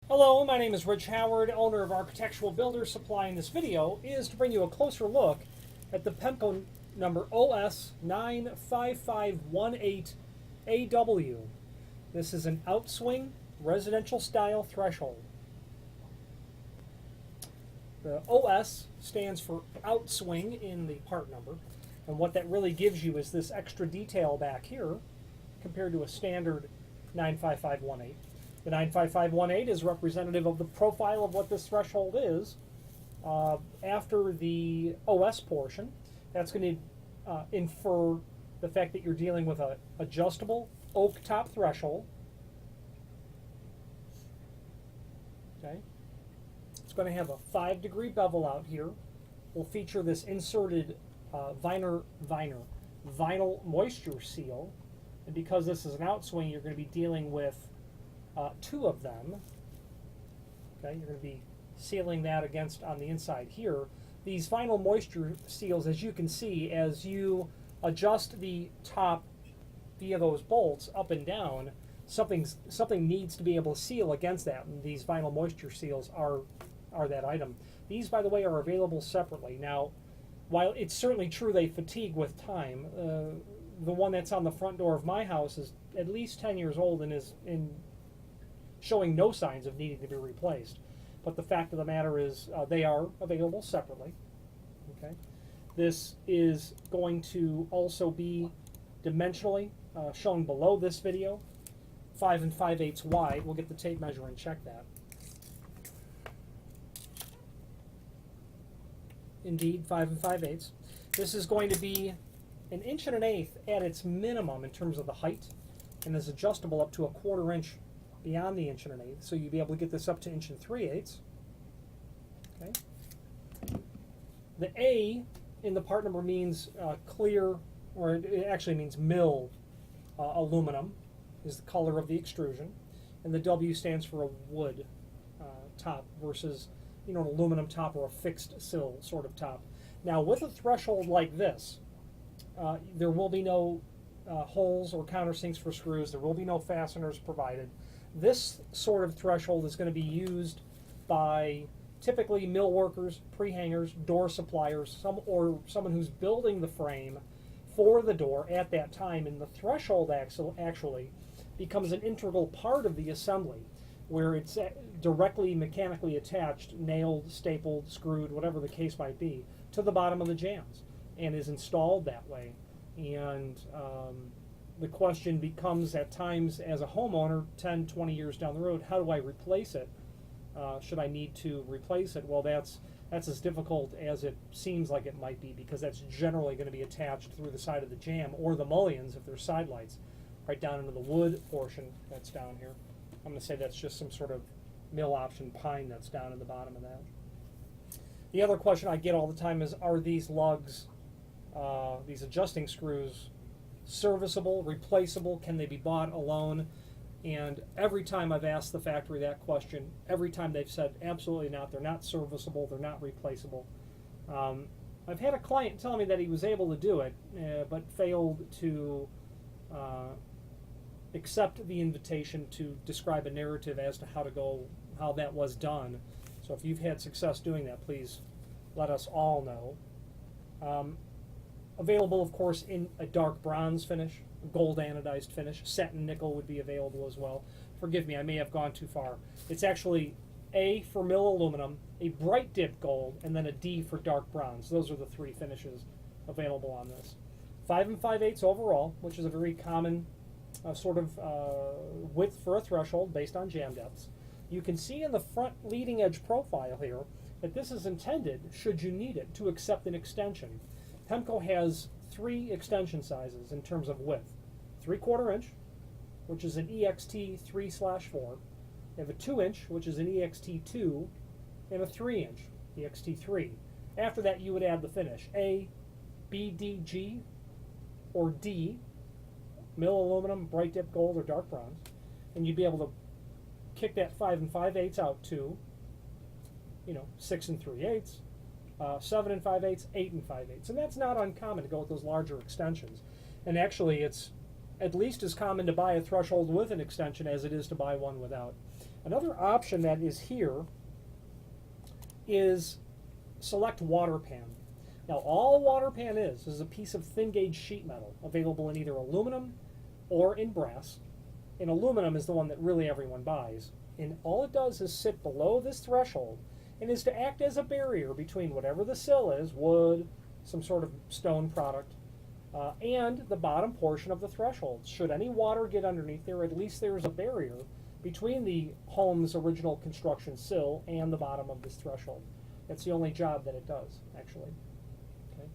Hello, my name is Rich Howard, owner of Architectural Builders Supply, and this video is to bring you a closer look at the Pemko number OS95518AW. This is an Outswing residential style threshold. The OS stands for Outswing in the part number, and what that really gives you is this extra detail back here compared to a standard 95518. The 95518 is representative of the profile of what this threshold is. After the OS portion, that's going to infer the fact that you're dealing with an adjustable oak top threshold. Okay. It's going to have a 5-degree bevel out here. We'll feature this inserted vinyl moisture seal. And because this is an outswing, you're going to be dealing with two of them. Okay, you're going to be sealing that against on the inside here. These vinyl moisture seals, as you can see, as you adjust the top via those bolts up and down, something needs to be able to seal against that. And these vinyl moisture seals are that item. These, by the way, are available separately. Now, while it's certainly true they fatigue with time, the one that's on the front door of my house is at least 10 years old and is showing no signs of needing to be replaced. But the fact of the matter is they are available separately. Okay, this is going to also be dimensionally shown below this video, 5 5/8 wide. We'll get the tape measure and check that. Indeed, 5 5/8. This is going to be 1 1/8 at its minimum in terms of the height, and is adjustable up to 1/4 inch beyond the 1 1/8. So you'll be able to get this up to 1 3/8. Okay. The A in the part number means clear, or it actually means milled aluminum is the color of the extrusion, and the W stands for a wood top versus an aluminum top or a fixed sill sort of top. Now, with a threshold like this, there will be no holes or countersinks for screws. There will be no fasteners provided. This sort of threshold is going to be used by typically mill workers, pre-hangers, door suppliers, someone who's building the frame for the door at that time, and the threshold actually becomes an integral part of the assembly, where it's directly mechanically attached, nailed, stapled, screwed, whatever the case might be, to the bottom of the jambs, and is installed that way. And the question becomes at times, as a homeowner 10, 20 years down the road, how do I replace it? Should I need to replace it? Well, that's as difficult as it seems like it might be, because that's generally going to be attached through the side of the jamb or the mullions if there's side lights, right down into the wood portion that's down here. I'm going to say that's just some sort of mill option pine that's down in the bottom of that. The other question I get all the time is, are these lugs, these adjusting screws, serviceable, replaceable? Can they be bought alone? And every time I've asked the factory that question, every time they've said absolutely not. They're not serviceable, they're not replaceable. I've had a client tell me that he was able to do it, but failed to accept the invitation to describe a narrative as to how that was done. So if you've had success doing that, please let us all know. Available, of course, in a dark bronze finish, gold anodized finish. Satin nickel would be available as well. Forgive me, I may have gone too far. It's actually A for mill aluminum, a bright dip gold, and then a D for dark bronze. Those are the three finishes available on this. 5 5/8 overall, which is a very common sort of width for a threshold based on jamb depths. You can see in the front leading edge profile here that this is intended, should you need it, to accept an extension. Pemko has 3 extension sizes in terms of width. 3/4 inch, which is an EXT 3/4. They have a 2 inch, which is an EXT 2, and a 3 inch, EXT 3. After that, you would add the finish. A, B, D, G, or D, mill aluminum, bright dip gold, or dark bronze. And you'd be able to kick that 5 5/8 out to, 6 3/8. 7 5/8, 8 5/8, and that's not uncommon to go with those larger extensions. And actually, it's at least as common to buy a threshold with an extension as it is to buy one without. Another option that is here is select water pan. Now all a water pan is a piece of thin gauge sheet metal available in either aluminum or in brass. And aluminum is the one that really everyone buys. And all it does is sit below this threshold and is to act as a barrier between whatever the sill is, wood, some sort of stone product, and the bottom portion of the threshold. Should any water get underneath there, at least there's a barrier between the home's original construction sill and the bottom of this threshold. That's the only job that it does, actually. Okay.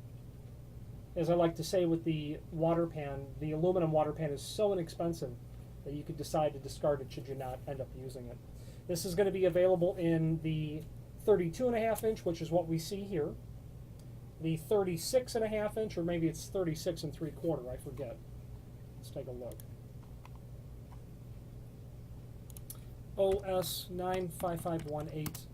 As I like to say with the water pan, the aluminum water pan is so inexpensive that you could decide to discard it should you not end up using it. This is going to be available in the 32.5 inch, which is what we see here, the 36.5 inch, or maybe it's 36 3/4, I forget. Let's take a look. OS95518.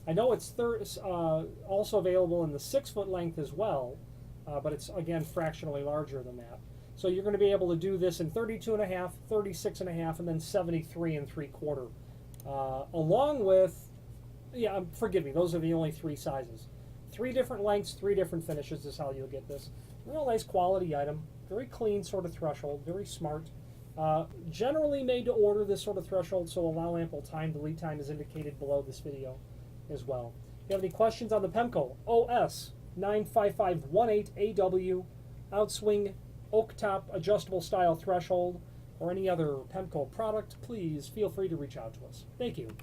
I know it's also available in the 6-foot length as well, but it's again fractionally larger than that. So you're going to be able to do this in 32.5, 36.5, and then 73 3/4, along with, yeah, forgive me, those are the only 3 sizes. 3 different lengths, 3 different finishes is how you'll get this. Real nice quality item, very clean sort of threshold, very smart. Generally made to order, this sort of threshold, so allow ample time. The lead time is indicated below this video as well. If you have any questions on the Pemko OS95518AW Outswing oak top adjustable style threshold or any other Pemko product, please feel free to reach out to us. Thank you.